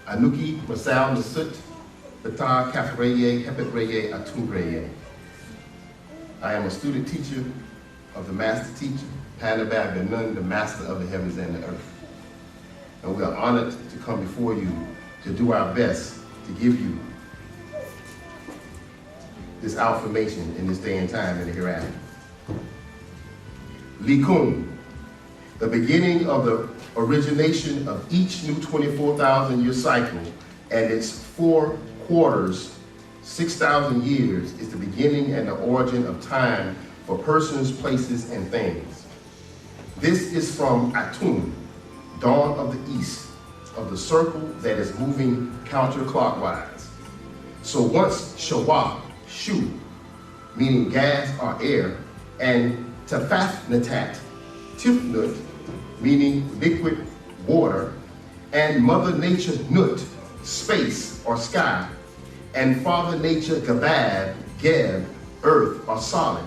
Anunnaki, Masal, Nysut, Ptah, Khaf, Rayay, Hepet, Rayay, Atum, Rayay. I am a student teacher of the master teacher, YAANANAN, the master of the heavens and the earth. And we are honored to come before you to do our best to give you this affirmation in this day and time and the hereafter. Likum, the beginning of the origination of each new 24,000-year cycle and its 4 quarters, 6,000 years, is the beginning and the origin of time for persons, places, and things. This is from Atum, dawn of the east, of the circle that is moving counterclockwise. So once Shawah, Shu, meaning gas or air, and Tafafnatat, Tifnut, meaning liquid water, and Mother Nature Nut, space or sky, and Father Nature Gabab, Geb, earth or solid.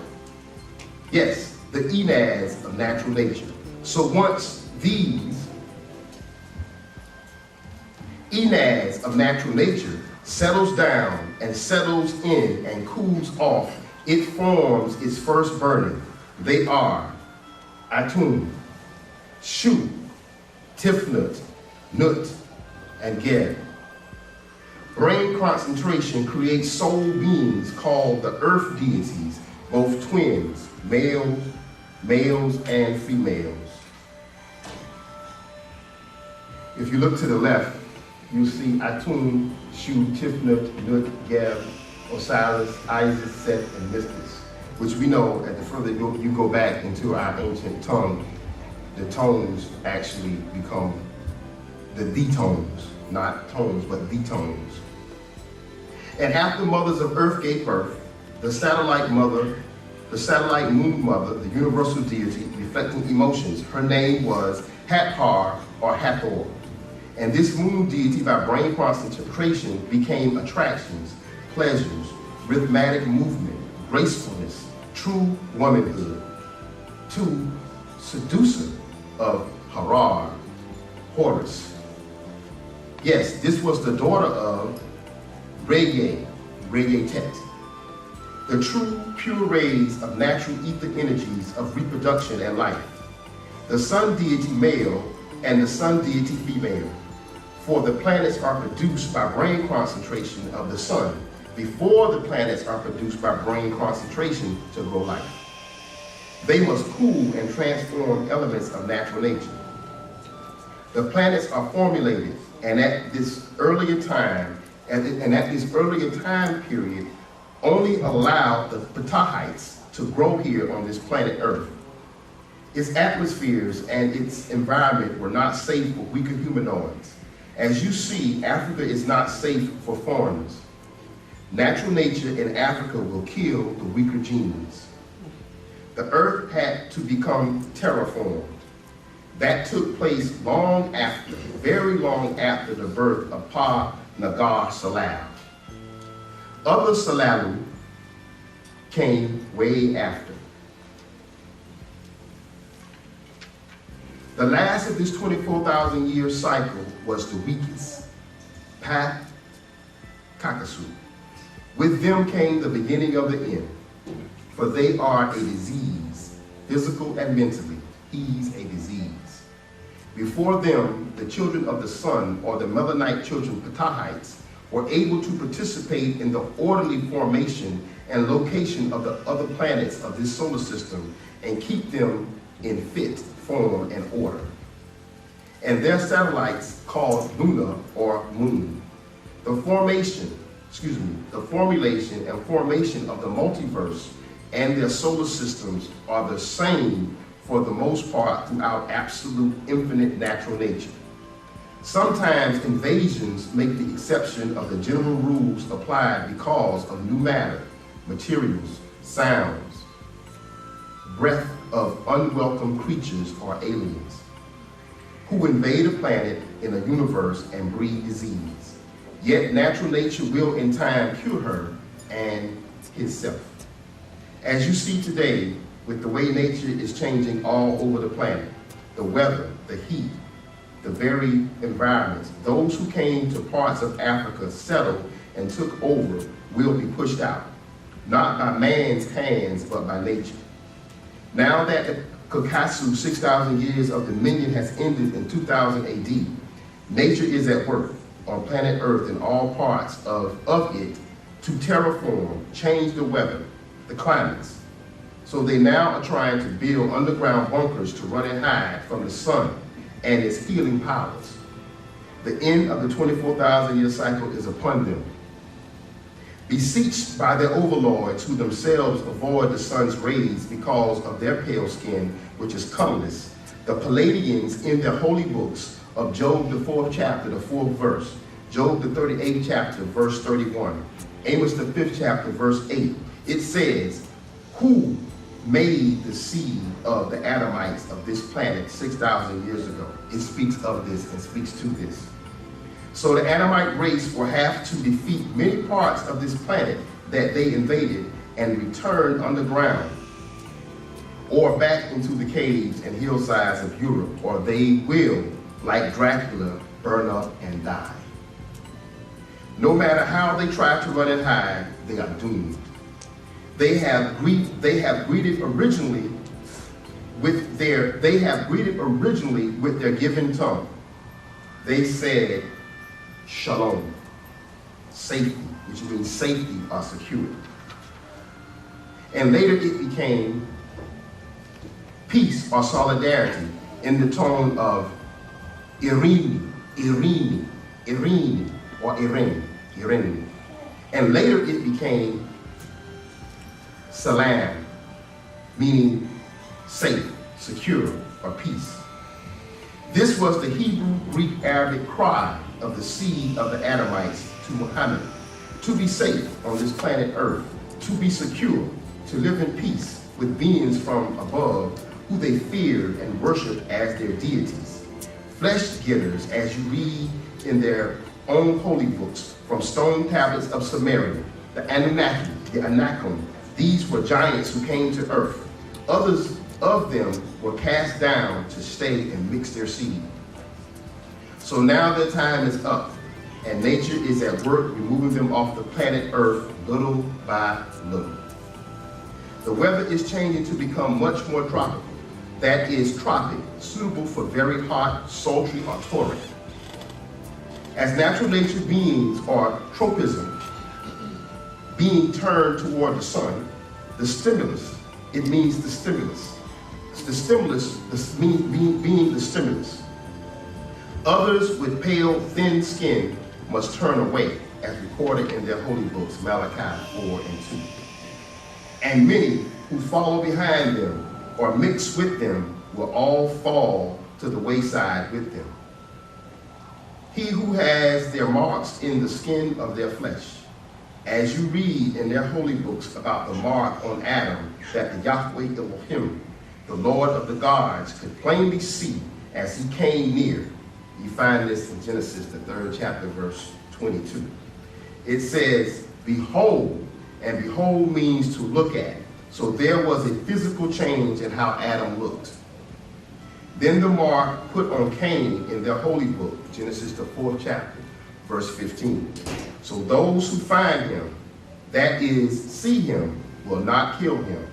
Yes, the enads of natural nature. So once these enads of natural nature settles down and settles in and cools off, it forms its first burning. They are Atum, Shu, Tifnut, Nut, and Geb. Brain concentration creates soul beings called the earth deities, both twins, males and females. If you look to the left, you see Atum, Shu, Tifnut, Nut, Geb, Osiris, Isis, Seth, and Mystis, which we know at the further you go back into our ancient tongue, the tones actually become the detones, not tones, but detones. And after mothers of earth gave birth, the satellite mother, the satellite moon mother, the universal deity reflecting emotions, her name was Hathor or Hathor. And this moon deity, by brain concentration, became attractions, pleasures, rhythmic movement, gracefulness, true womanhood, to seducer of Harar, Horus. Yes, this was the daughter of Rayay, Rayay Tet. The true, pure rays of natural ether energies of reproduction and life. The sun deity male and the sun deity female. For the planets are produced by brain concentration of the sun before the planets are produced by brain concentration to grow life. They must cool and transform elements of natural nature. The planets are formulated, and at this earlier time period, only allowed the Ptahites to grow here on this planet Earth. Its atmospheres and its environment were not safe for weaker humanoids. As you see, Africa is not safe for foreigners. Natural nature in Africa will kill the weaker genes. The Earth had to become terraformed. That took place long after, very long after the birth of Pa Nagar Salal. Other Salalu came way after. The last of this 24,000-year cycle was the weakest, Path Kakasu. With them came the beginning of the end, for they are a disease, physical and mentally. He's a disease. Before them, the children of the sun, or the Melanite children, Ptahites, were able to participate in the orderly formation and location of the other planets of this solar system and keep them in fit form and order. And their satellites called Luna or Moon. The formulation and formation of the multiverse and their solar systems are the same for the most part throughout absolute infinite natural nature. Sometimes invasions make the exception of the general rules applied because of new matter, materials, sounds, breath of unwelcome creatures or aliens, who invade a planet in a universe and breed disease. Yet natural nature will in time cure her and itself. As you see today, with the way nature is changing all over the planet, the weather, the heat, the very environments. Those who came to parts of Africa, settled, and took over will be pushed out, not by man's hands, but by nature. Now that the Kokatsu 6,000 years of dominion has ended in 2000 AD, nature is at work on planet Earth and all parts of it to terraform, change the weather, the climates. So they now are trying to build underground bunkers to run and hide from the sun and its healing powers. The end of the 24,000-year cycle is upon them. Beseeched by their overlords who themselves avoid the sun's rays because of their pale skin, which is colorless, the Palladians in their holy books of Job, the 4th chapter, the 4th verse, Job, the 38th chapter, verse 31, Amos, the 5th chapter, verse 8, it says, who made the seed of the Adamites of this planet 6,000 years ago? It speaks of this and speaks to this. So the Adamite race will have to defeat many parts of this planet that they invaded and return underground or back into the caves and hillsides of Europe, or they will, like Dracula, burn up and die. No matter how they try to run and hide, they are doomed. They have greeted originally with their given tongue. They said, Shalom, safety, which means safety or security. And later it became peace or solidarity in the tone of Irini, Irini, Irini, or Irini, Irini. And later it became Salam, meaning safe, secure, or peace. This was the Hebrew, Greek, Arabic cry of the seed of the Adamites to Muhammad, to be safe on this planet Earth, to be secure, to live in peace with beings from above who they feared and worshiped as their deities. Flesh getters, as you read in their own holy books, from stone tablets of Samaria, the Anunnaki, the Anakim, these were giants who came to earth. Others of them were cast down to stay and mix their seed. So now their time is up, and nature is at work removing them off the planet Earth little by little. The weather is changing to become much more tropical. That is tropic, suitable for very hot, sultry, or torrid. As natural nature beings or tropism, being turned toward the sun, the stimulus, it means the stimulus. The stimulus, being the stimulus. Others with pale, thin skin must turn away, as recorded in their holy books, Malachi 4 and 2. And many who follow behind them or mix with them will all fall to the wayside with them. He who has their marks in the skin of their flesh, as you read in their holy books about the mark on Adam that the Yahweh Elohim, the Lord of the gods, could plainly see as he came near. You find this in Genesis, the 3rd chapter, verse 22. It says, behold, and behold means to look at. So there was a physical change in how Adam looked. Then the mark put on Cain in their holy book, Genesis, the 4th chapter, verse 15. So those who find him, that is, see him, will not kill him.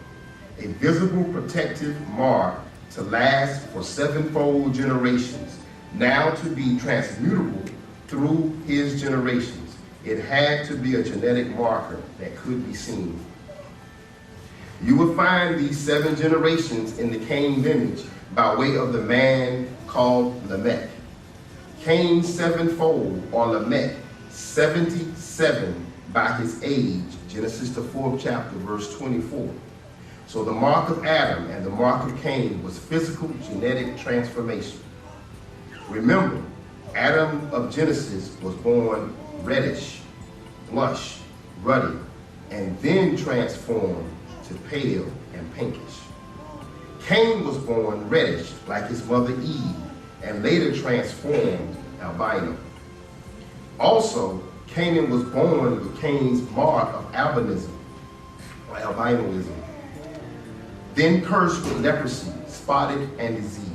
A visible protective mark to last for 7-fold generations, now to be transmutable through his generations. It had to be a genetic marker that could be seen. You will find these 7 generations in the Cain lineage by way of the man called Lamech. Cain 7-fold, or Lamech, 77 by his age, Genesis the 4th chapter, verse 24. So the mark of Adam and the mark of Cain was physical genetic transformation. Remember, Adam of Genesis was born reddish, blush, ruddy, and then transformed to pale and pinkish. Cain was born reddish like his mother Eve, and later transformed albino. Also, Canaan was born with Cain's mark of albinism, or albinoism, then cursed with leprosy, spotted and diseased.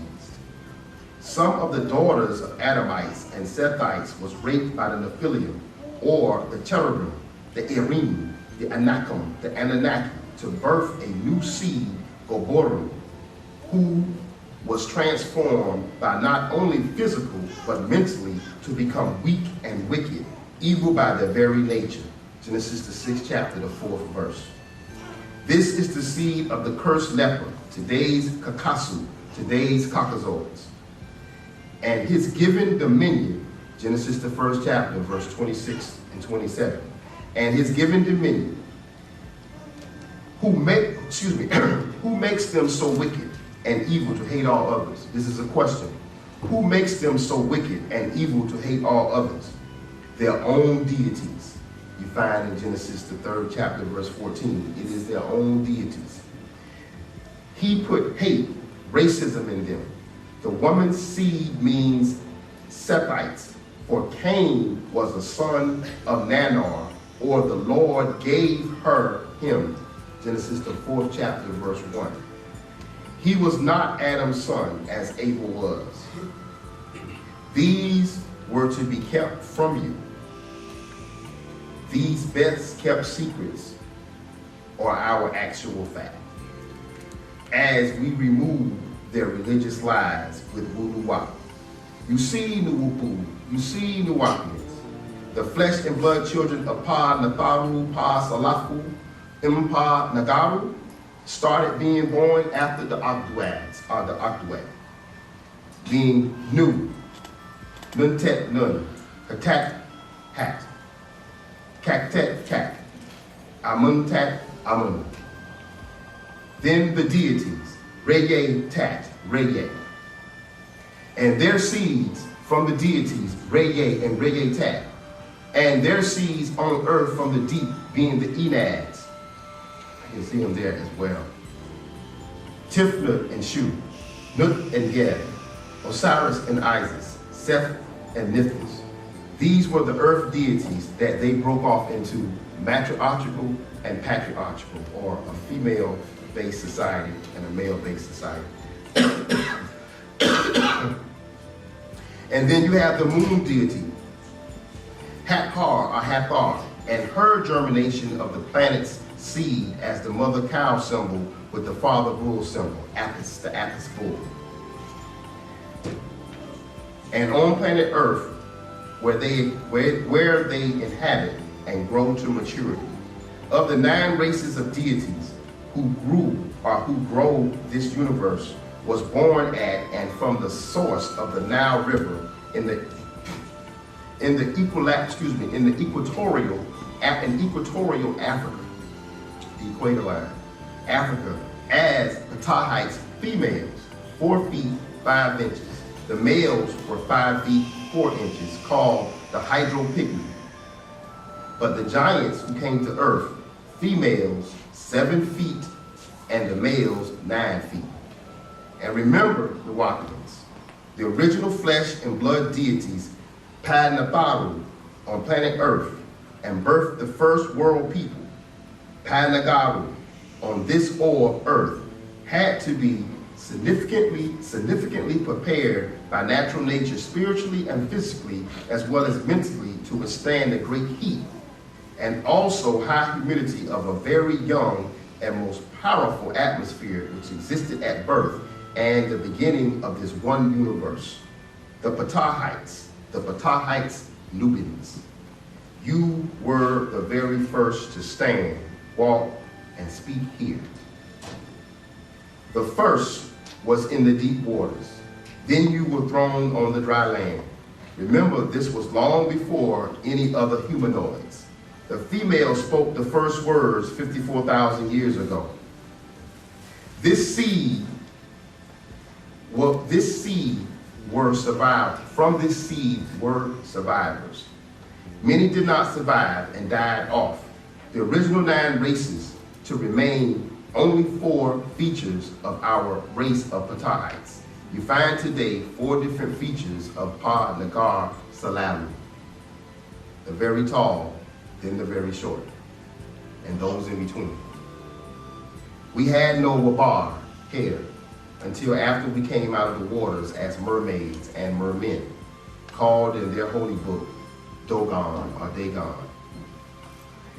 Some of the daughters of Adamites and Sethites was raped by the Nephilim, or the cherubim, the Erim, the Anakim, the Anunnaki, to birth a new seed, Goborim, who was transformed by not only physical, but mentally to become weak and wicked, evil by their very nature. Genesis the 6th chapter, the 4th verse. This is the seed of the cursed leper, today's Kakasu, today's Caucasoids. And his given dominion, Genesis the 1st chapter, verse 26 and 27. And his given dominion, who makes them so wicked and evil to hate all others? This is a question. Who makes them so wicked and evil to hate all others? Their own deities. You find in Genesis the 3rd chapter, verse 14. It is their own deities. He put hate, racism in them. The woman's seed means Sethites, for Cain was a son of Nanor, or the Lord gave him. Genesis the 4th chapter, verse 1. He was not Adam's son, as Abel was. These were to be kept from you. These best kept secrets are our actual fact. As we remove their religious lies with Wu-Sabat. You see Nuwupu, you see Nuwapians, the flesh and blood children of Pa Natharu, Pa Salafu, Impa Nagaru, started being born after the Octuads, or the Octuad, being Nu, Nuntet Nun, Katak Hat, Kaktet Kak, Amuntat Amun. Then the deities, Rayay Tat, Rayay. And their seeds from the deities, Rayay and Rayay Tat. And their seeds on earth from the deep, being the Enads. You can see them there as well. Tifnut and Shu, Nut and Geb, Osiris and Isis, Seth and Nithis. These were the earth deities that they broke off into matriarchal and patriarchal, or a female-based society and a male-based society. And then you have the moon deity, Hathor or Hathor, and her germination of the planet's seed as the mother cow symbol with the father bull symbol, Apis, the Apis bull. And on planet Earth, where they inhabit and grow to maturity. Of the 9 races of deities who grow this universe, was born at and from the source of the Nile River in equatorial Africa, the equator line, Africa, as Ptahites females, 4 feet 5 inches. The males were 5 feet 4 inches, called the Hydropygmy. But the giants who came to earth, females 7 feet and the males 9 feet. And remember the Wapians, the original flesh and blood deities, Padnatharu on planet Earth, and birthed the first world people, Padnagaru on this orb Earth, had to be significantly prepared by natural nature, spiritually and physically, as well as mentally, to withstand the great heat and also high humidity of a very young and most powerful atmosphere which existed at birth and the beginning of this one universe. The Ptahites Nubians. You were the very first to stand, walk, and speak here. The first was in the deep waters. Then you were thrown on the dry land. Remember, this was long before any other humanoids. The female spoke the first words 54,000 years ago. This seed were survived. From this seed were survivors. Many did not survive and died off. The original 9 races to remain only 4 features of our race of Ptahites. You find today 4 different features of Pa Nagar Salamu. The very tall, then the very short, and those in between. We had no wabar, hair. until after we came out of the waters as mermaids and mermen, called in their holy book Dogon or Dagon.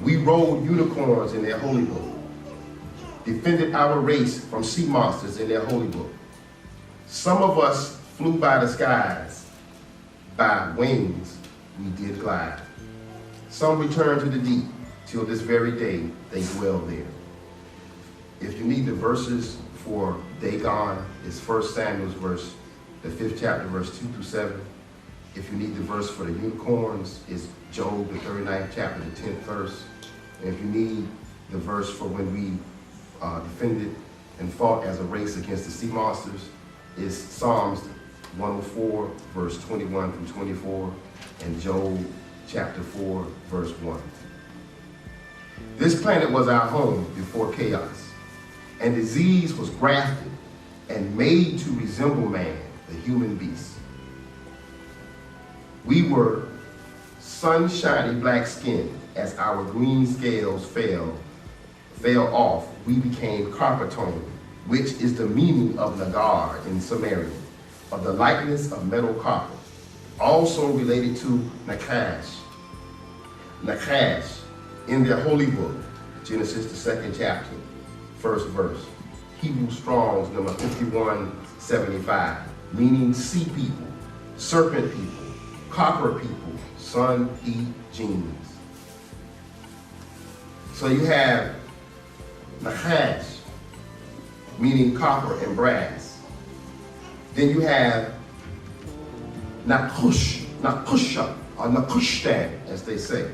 We rode unicorns in their holy book, defended our race from sea monsters in their holy book. Some of us flew by the skies, by wings we did glide. Some returned to the deep, till this very day they dwell there. If you need the verses for Dagon, it's 1 Samuel's verse, the 5th chapter, verse 2 through 7. If you need the verse for the unicorns, it's Job, the 39th chapter, the 10th verse. And if you need the verse for when we defended and fought as a race against the sea monsters, it's Psalms 104, verse 21 through 24, and Job chapter 4, verse 1. This planet was our home before chaos, and disease was grafted and made to resemble man, the human beast. We were sunshiny black skinned. As our green scales fell off, we became copper toned, which is the meaning of Nagar in Sumerian, of the likeness of metal copper, also related to Nakash. Nakash, in their holy book, Genesis the 2nd chapter, 1st verse, Hebrew Strong's number 5175, meaning sea people, serpent people, copper people, sun, heat, genes. So you have Nahash, meaning copper and brass. Then you have Nakusha, or Nakushtan, as they say,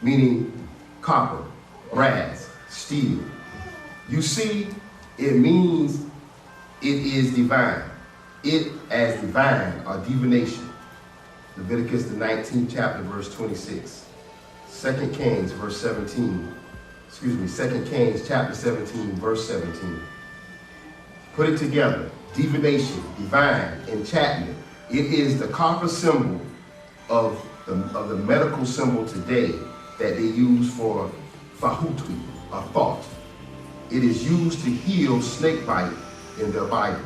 meaning copper, brass, steel. You see, it means it is divine. It as divine or divination. Leviticus the 19th chapter, verse 26. 2 Kings, verse 17. 2 Kings chapter 17, verse 17. Put it together. Divination, divine, enchantment. It is the copper symbol of the medical symbol today that they use for fahutwi, or thought. It is used to heal snake bite in the Bible.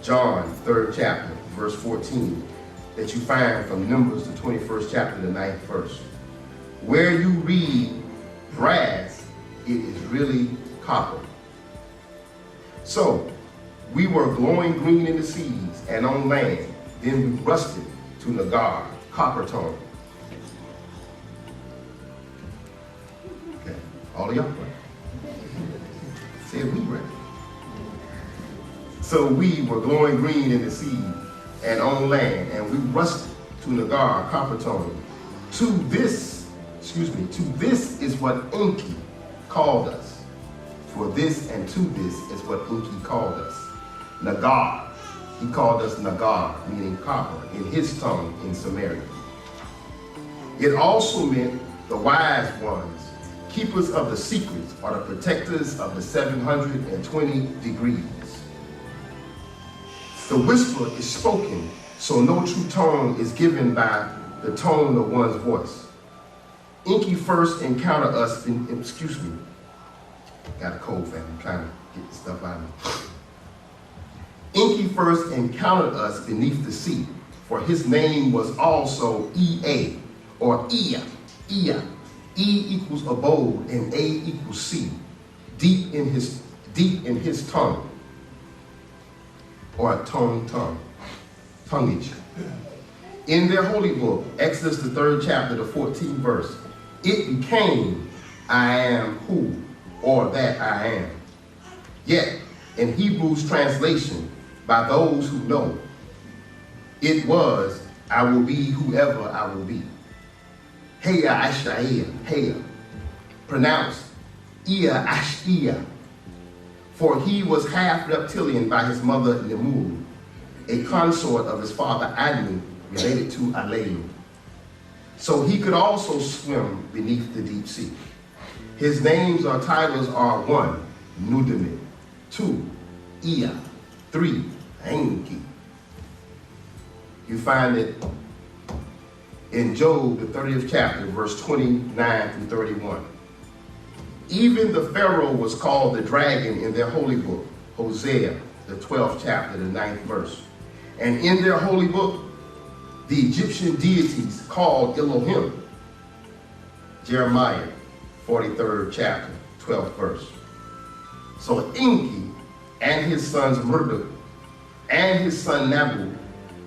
John, 3rd chapter, verse 14, that you find from Numbers, the 21st chapter, the 9th verse. Where you read brass, it is really copper. So, we were glowing green in the seas and on land. Then we rusted to Nagar, copper tone. Okay, all of y'all right? Said we ready. So we were glowing green in the sea and on land, and we rusted to Nagar, copper tone. To this is what Enki called us. For this and to this is what Enki called us. Nagar. He called us Nagar, meaning copper, in his tongue in Sumerian. It also meant the wise ones, keepers of the secrets, or the protectors of the 720 degrees. The whisper is spoken, so no true tone is given by the tone of one's voice. Enki first encountered us got a cold, fam, I'm trying to get this stuff out of me. Enki first encountered us beneath the sea, for his name was also Ea, or Ea. E equals abode, and A equals sea, deep in his tongue, or a tonguage. In their holy book, Exodus the 3rd chapter, the 14th verse, it became I am who, or that I am. Yet, in Hebrew's translation, by those who know, it was, I will be whoever I will be. Heya Ashaya, Heya, pronounced Ia Ashia, for he was half reptilian by his mother Nemur, a consort of his father Atum, related to Alayim. So he could also swim beneath the deep sea. His names or titles are 1, Nudimit, 2, Ia, 3, Enki. You find it in Job, the 30th chapter, verse 29 through 31. Even the Pharaoh was called the dragon in their holy book, Hosea, the 12th chapter, the 9th verse. And in their holy book, the Egyptian deities called Elohim. Jeremiah, 43rd chapter, 12th verse. So Enki and his sons Marduk and his son Nabu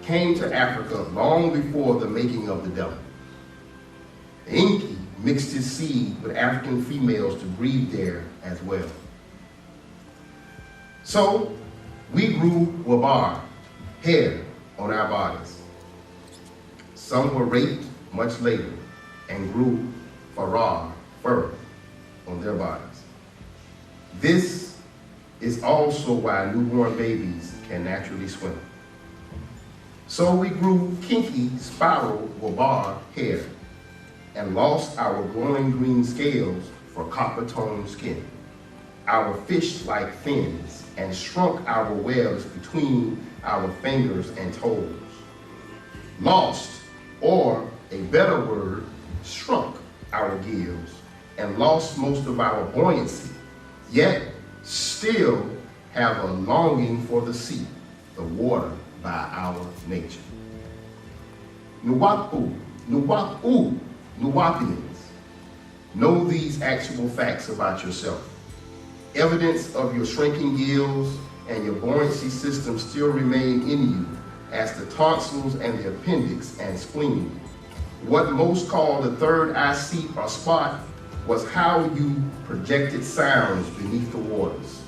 came to Africa long before the making of the devil. Enki mixed his seed with African females to breed there as well. So we grew wabar, hair, on our bodies. Some were raped much later and grew farah, fur, on their bodies. This is also why newborn babies can naturally swim. So we grew kinky spiral wabar hair and lost our glowing green scales for copper-toned skin, our fish-like fins, and shrunk our webs between our fingers and toes. Lost, or a better word, shrunk our gills and lost most of our buoyancy, yet still have a longing for the sea, the water by our nature. Nuwapu, Nuwapu, Nuwapians, know these actual facts about yourself. Evidence of your shrinking gills and your buoyancy system still remain in you as the tonsils and the appendix and spleen. What most call the third eye seat or spot was how you projected sounds beneath the waters.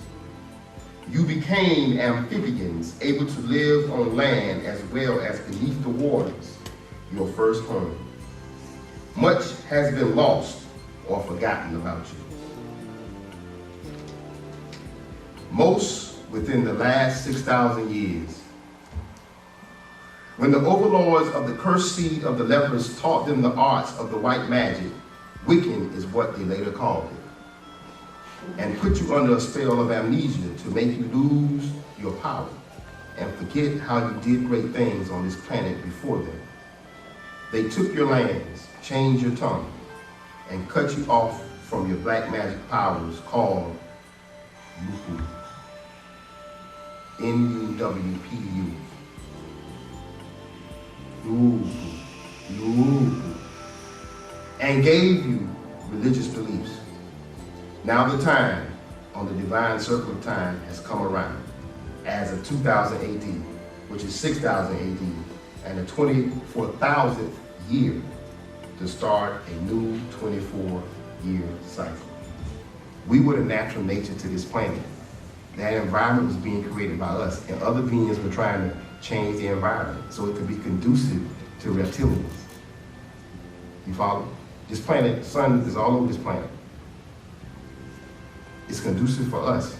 You became amphibians, able to live on land as well as beneath the waters, your first home. Much has been lost or forgotten about you. Most within the last 6,000 years. When the overlords of the cursed seed of the lepers taught them the arts of the white magic, Wiccan is what they later called it, and put you under a spell of amnesia to make you lose your power and forget how you did great things on this planet before them. They took your lands, changed your tongue, and cut you off from your black magic powers called Yupu. N-U-W-P-U. And gave you religious beliefs. Now the time on the divine circle of time has come around as of 2000 AD, which is 6000 AD, and the 24,000th year to start a new 24-year cycle. We were the natural nature to this planet. That environment was being created by us, and other beings were trying to change the environment so it could be conducive to reptilians. You follow? This planet, the sun is all over this planet. It's conducive for us.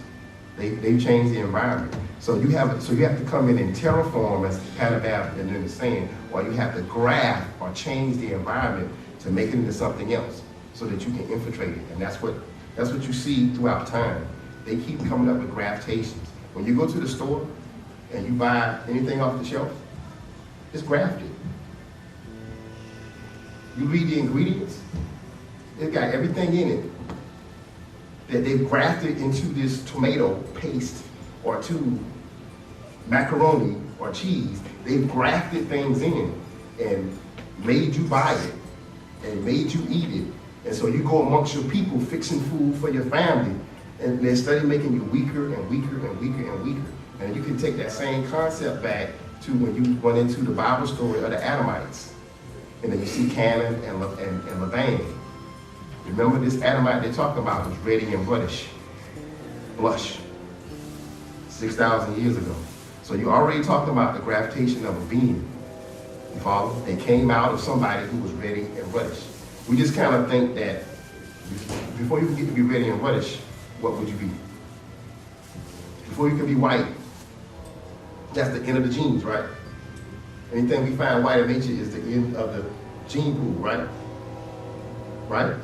They've changed the environment. So you have to come in and terraform, as Pat and them is saying, or you have to graft or change the environment to make it into something else so that you can infiltrate it. And that's what you see throughout time. They keep coming up with graftations. When you go to the store and you buy anything off the shelf, it's grafted. You read the ingredients, it's got everything in it that they've grafted into this tomato paste or to macaroni or cheese. They've grafted things in and made you buy it and made you eat it. And so you go amongst your people fixing food for your family, and they study making you weaker and weaker and weaker and weaker. And you can take that same concept back to when you went into the Bible story of the Adamites. And then you see Canaan and Laban. Remember, this Adamite they're talking about was ready and blush, 6,000 years ago. So you already talked about the graftation of a being. You follow? They came out of somebody who was ready and reddish. We just kind of think that before you can get to be ready and reddish, what would you be? Before you can be white, that's the end of the genes, right? Anything we find white in nature is the end of the gene pool, right? Right?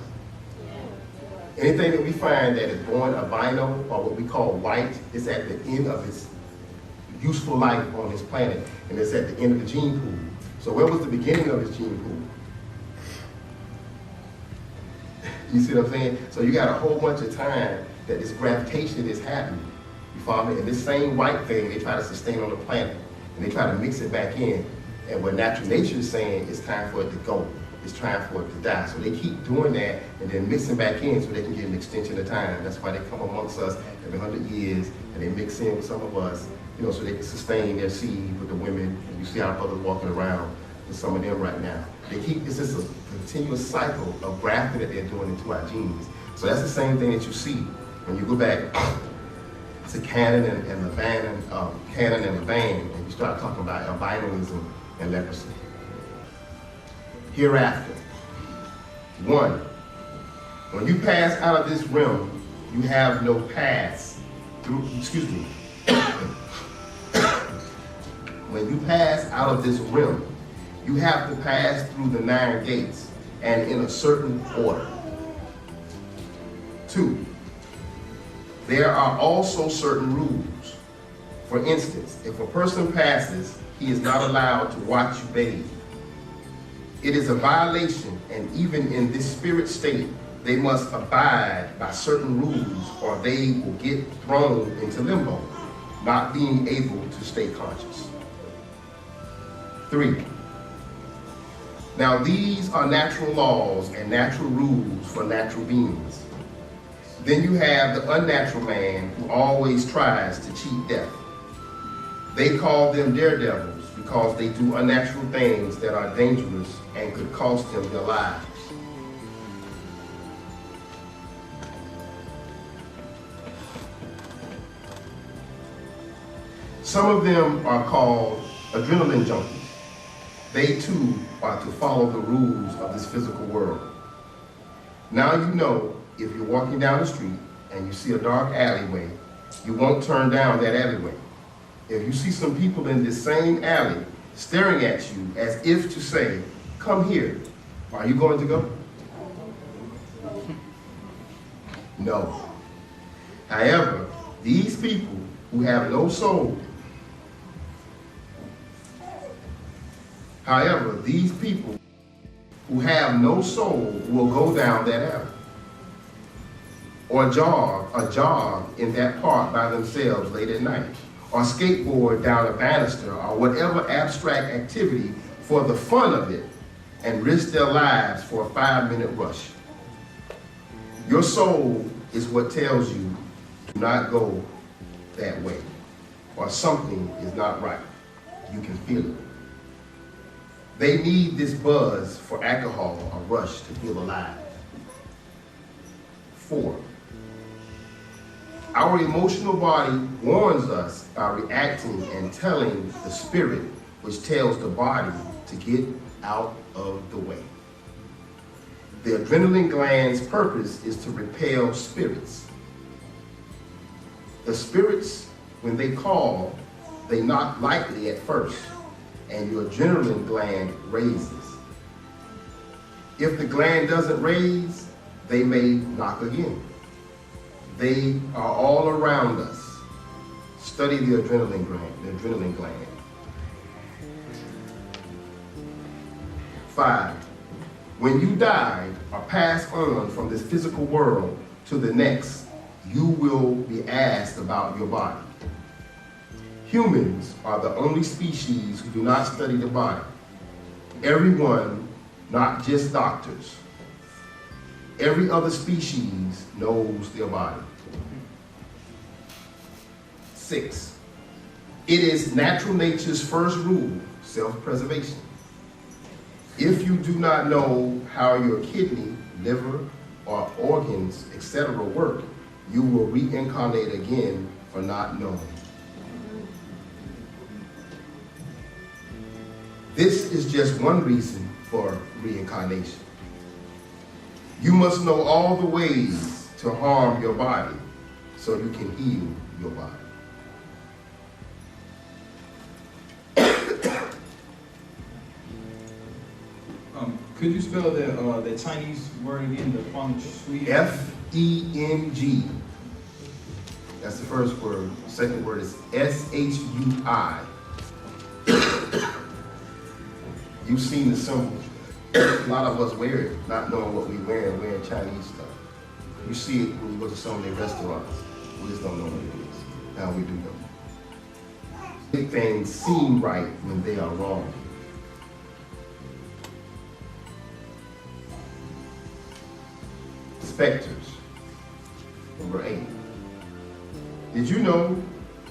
Anything that we find that is born albino, or what we call white, is at the end of its useful life on this planet, and it's at the end of the gene pool. So where was the beginning of this gene pool? You see what I'm saying? So you got a whole bunch of time that this graftation is happening. You follow me? And this same white thing they try to sustain on the planet, and they try to mix it back in. And what natural nature is saying, it's time for it to go. It's time for it to die. So they keep doing that and then mixing back in so they can get an extension of time. That's why they come amongst us every 100 years and they mix in with some of us, you know, so they can sustain their seed with the women. And you see our brothers walking around with some of them right now. They keep, it's just a continuous cycle of grafting that they're doing into our genes. So that's the same thing that you see when you go back to Canaan and Laban, and you start talking about albinism and leprosy. Hereafter, 1, when you pass out of this realm, you have no pass through, excuse me. When you pass out of this realm, you have to pass through the 9 gates and in a certain order. 2, there are also certain rules. For instance, if a person passes, he is not allowed to watch you bathe. It is a violation, and even in this spirit state, they must abide by certain rules or they will get thrown into limbo, not being able to stay conscious. 3, now these are natural laws and natural rules for natural beings. Then you have the unnatural man who always tries to cheat death. They call them daredevils because they do unnatural things that are dangerous and could cost them their lives. Some of them are called adrenaline junkies. They too are to follow the rules of this physical world. Now you know, if you're walking down the street and you see a dark alleyway, you won't turn down that alleyway. If you see some people in this same alley staring at you as if to say, come here, are you going to go? No. However, these people who have no soul, will go down that alley or jog in that park by themselves late at night, or skateboard down a banister, or whatever abstract activity for the fun of it, and risk their lives for a 5-minute rush. Your soul is what tells you to not go that way, or something is not right. You can feel it. They need this buzz for alcohol or rush to feel alive. 4, our emotional body warns us by reacting and telling the spirit, which tells the body to get out of the way. The adrenaline gland's purpose is to repel spirits. The spirits, when they call, they knock lightly at first, and your adrenaline gland raises. If the gland doesn't raise, they may knock again. They are all around us. Study the adrenaline gland. 5, when you die or pass on from this physical world to the next, you will be asked about your body. Humans are the only species who do not study the body. Everyone, not just doctors. Every other species knows their body. 6, it is natural nature's first rule, self-preservation. If you do not know how your kidney, liver, or organs, etc. work, you will reincarnate again for not knowing. This is just one reason for reincarnation. You must know all the ways to harm your body so you can heal your body. Could you spell the Chinese word again, the Feng Shui? F-E-N-G. That's the first word. The second word is S-H-U-I. You've seen the symbol. A lot of us wear it, not knowing what we wearing Chinese stuff. You see it when you go to some of their restaurants. We just don't know what it is. Now we do know. Make things seem right when they are wrong. Specters. Number 8. Did you know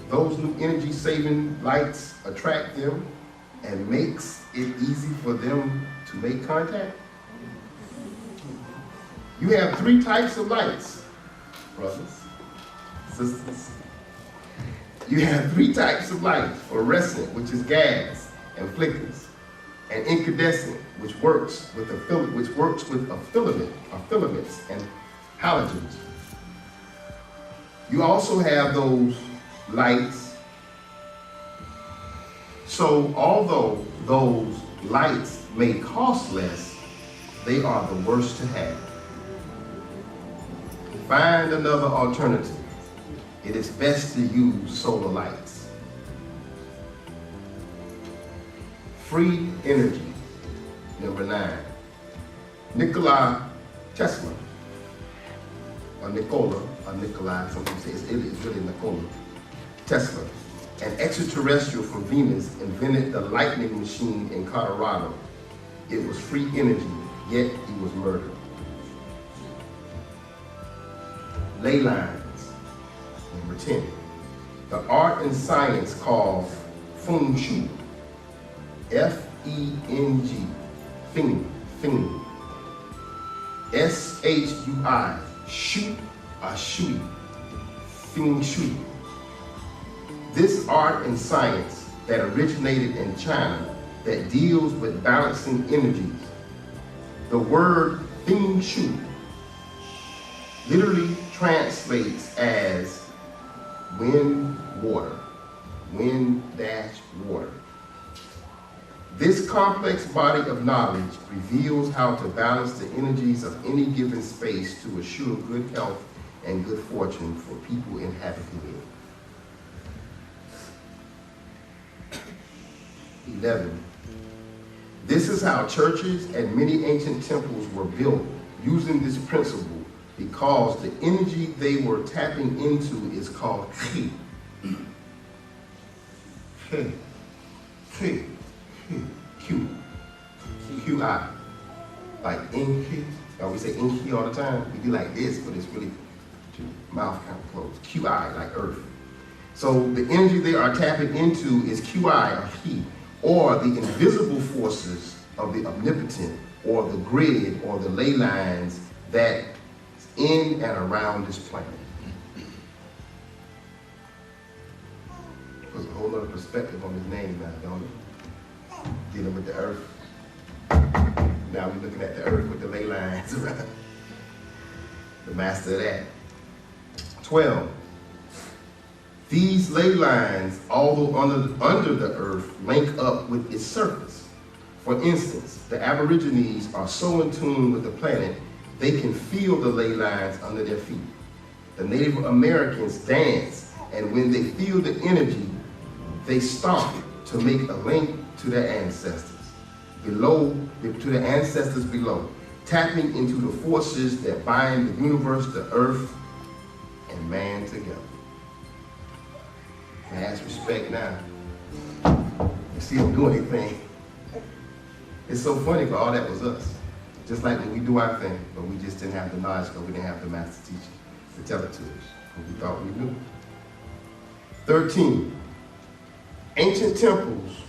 those new energy-saving lights attract them and makes it easy for them to make contact? You have 3 types of lights, brothers, sisters. You have 3 types of light: fluorescent, which is gas and flickers, and incandescent, which works with filaments and halogens. You also have those lights. So although those lights may cost less, they are the worst to have. Find another alternative. It is best to use solar lights. Free energy. Number 9. Nikola Tesla, or Nikola, or Nikolai, some people say it's really Nikola Tesla, an extraterrestrial from Venus, invented the lightning machine in Colorado. It was free energy, yet he was murdered. Ley lines. Number 10. The art and science called Feng Shui. F-E-N-G. Feng. S-H-U-I. Shui. Shui. Feng Shui. This art and science that originated in China that deals with balancing energies. The word Feng Shui literally translates as wind, water. Wind-water. This complex body of knowledge reveals how to balance the energies of any given space to assure good health and good fortune for people inhabiting it. 11. This is how churches and many ancient temples were built, using this principle, because the energy they were tapping into is called Qi. Q-I. Like Inki. We say Inki all the time. We do like this, but it's really mouth kind of closed. Qi, like earth. So the energy they are tapping into is Qi, or Qi, or the invisible forces of the omnipotent, or the grid, or the ley lines that in and around this planet. Puts a whole other perspective on his name now, don't it? Dealing with the earth. Now we're looking at the earth with the ley lines around. The master of that. 12. These ley lines, although under the earth, link up with its surface. For instance, the Aborigines are so in tune with the planet, they can feel the ley lines under their feet. The Native Americans dance, and when they feel the energy, they stomp to make a link to their ancestors below, tapping into the forces that bind the universe, the earth, and man together. Mass respect now. You see them do anything. It's so funny, but all that was us. Just like when we do our thing, but we just didn't have the knowledge because we didn't have the master teacher to tell it to us. But we thought we knew. 13. Ancient temples.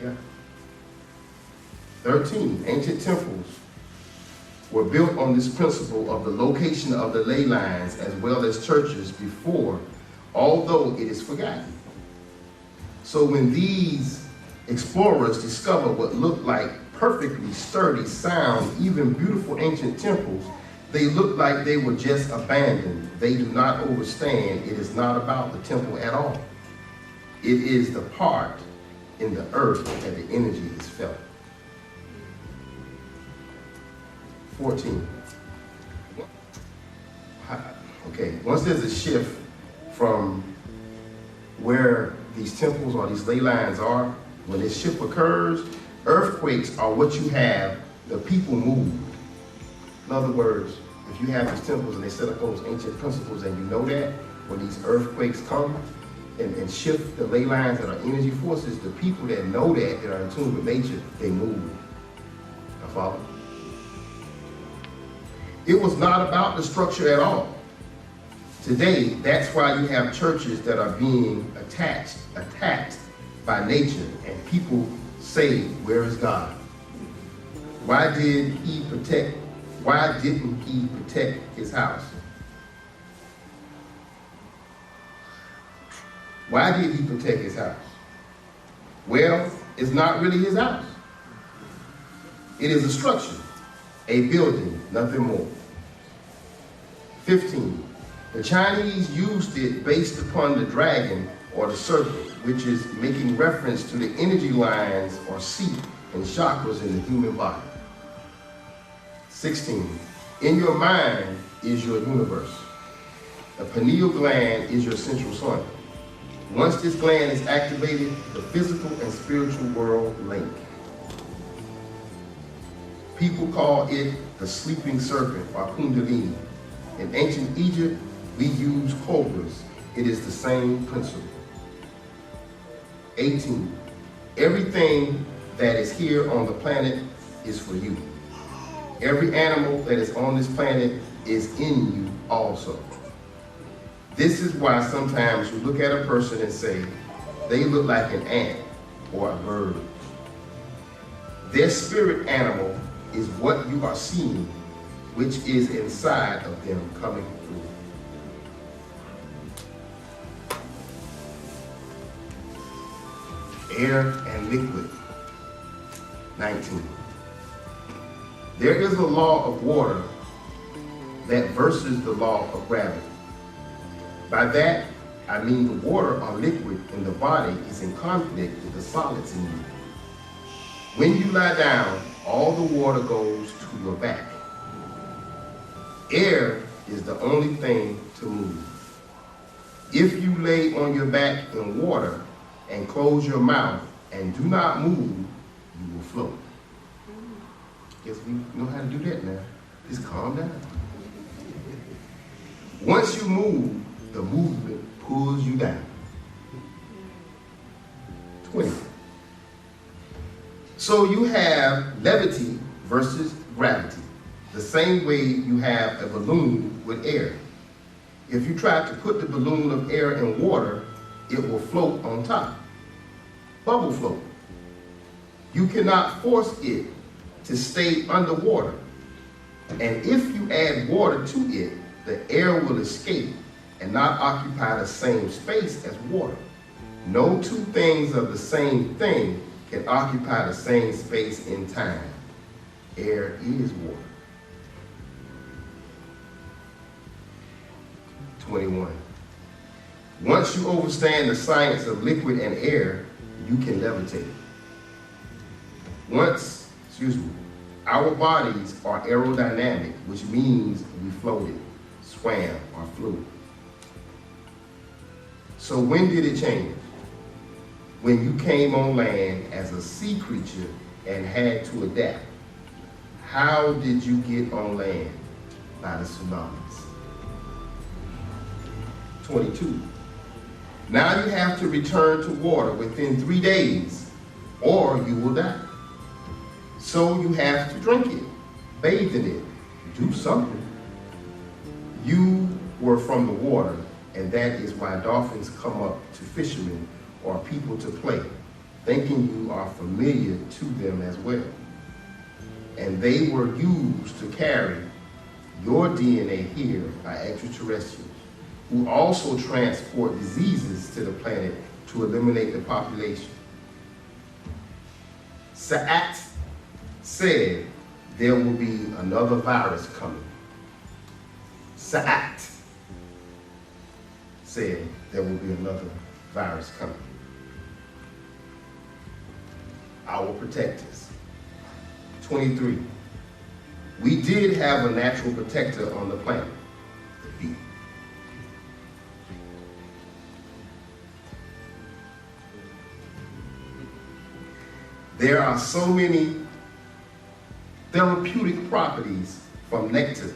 Yeah. 13. Ancient temples were built on this principle of the location of the ley lines as well as churches before, although it is forgotten. So when these explorers discovered what looked like perfectly sturdy, sound, even beautiful ancient temples, they looked like they were just abandoned. They do not understand it is not about the temple at all. It is the part in the earth that the energy is felt. 14. Okay, once there's a shift from where these temples or these ley lines are, when this shift occurs, earthquakes are what you have, the people move. In other words, if you have these temples and they set up those ancient principles and you know that, when these earthquakes come and shift the ley lines that are energy forces, the people that know that are in tune with nature, they move. Now follow? It was not about the structure at all. Today, that's why you have churches that are being attacked by nature, and people say, where is God? Why didn't he protect his house? Why did he protect his house? Well, it's not really his house. It is a structure, a building, nothing more. 15. The Chinese used it based upon the dragon or the serpent, which is making reference to the energy lines or seat and chakras in the human body. 16. In your mind is your universe. The pineal gland is your central sun. Once this gland is activated, the physical and spiritual world link. People call it the sleeping serpent or kundalini. In ancient Egypt, we use cobras. It is the same principle. 18. Everything that is here on the planet is for you. Every animal that is on this planet is in you also. This is why sometimes you look at a person and say, they look like an ant or a bird. Their spirit animal is what you are seeing, which is inside of them coming through. Air and liquid. 19. There is a law of water that versus the law of gravity. By that, I mean the water or liquid in the body is in conflict with the solids in you. When you lie down, all the water goes to your back. Air is the only thing to move. If you lay on your back in water and close your mouth and do not move, you will float. Guess we know how to do that now. Just calm down. Once you move, the movement pulls you down. 20. So you have levity versus gravity, the same way you have a balloon with air. If you try to put the balloon of air in water, it will float on top. Bubble float. You cannot force it to stay underwater. And if you add water to it, the air will escape and not occupy the same space as water. No two things of the same thing can occupy the same space in time. Air is water. 21. Once you understand the science of liquid and air, you can levitate. Our bodies are aerodynamic, which means we floated, swam, or flew. So when did it change? When you came on land as a sea creature and had to adapt. How did you get on land? By the tsunamis. 22. Now you have to return to water within 3 days, or you will die. So you have to drink it, bathe in it, do something. You were from the water, and that is why dolphins come up to fishermen or people to play, thinking you are familiar to them as well. And they were used to carry your DNA here by extraterrestrials, who also transport diseases to the planet to eliminate the population. Sa'at said there will be another virus coming. Sa'at said there will be another virus coming. Our protectors. 23. We did have a natural protector on the planet, the bee. There are so many therapeutic properties from nectar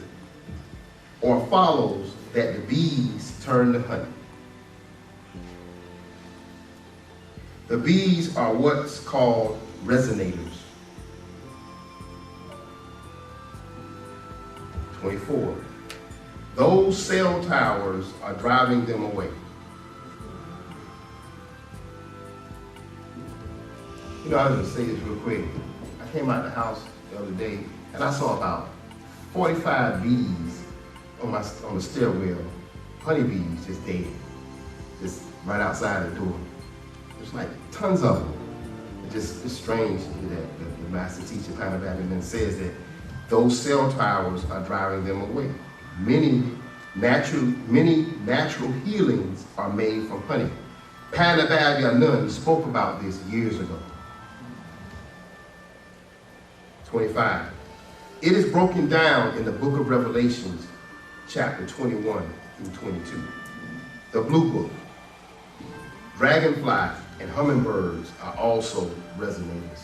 or follows that the bees turn to honey. The bees are what's called resonators. 24. Those cell towers are driving them away. You know, I was gonna say this real quick. I came out the house the other day and I saw about 45 bees on the stairwell, honeybees just dead, just right outside the door. There's like tons of them. It's strange that the master teacher Amphibian says that those cell towers are driving them away. Many natural healings are made from honey. YAANANAN spoke about this years ago. 25. It is broken down in the book of Revelations, chapter 21 through 22. The blue book. Dragonflies and hummingbirds are also resonators.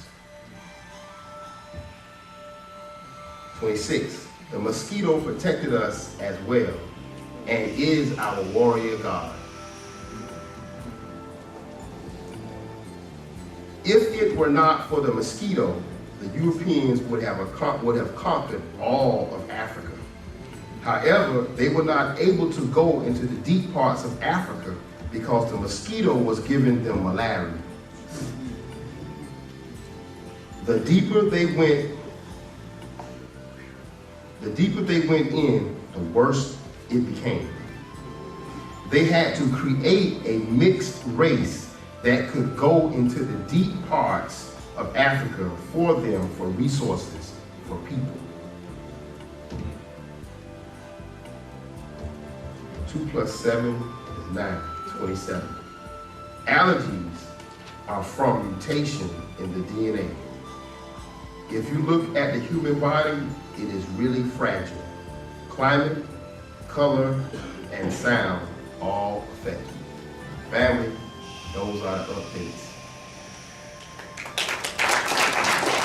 26. The mosquito protected us as well and is our warrior god. If it were not for the mosquito, the Europeans would have conquered all of Africa. However, they were not able to go into the deep parts of Africa because the mosquito was giving them malaria. The deeper they went in, the worse it became. They had to create a mixed race that could go into the deep parts of Africa for them, for resources, for people. 2 plus 7 is 9, 27. Allergies are from mutation in the DNA. If you look at the human body, it is really fragile. Climate, color, and sound all affect you. Family, those are the updates.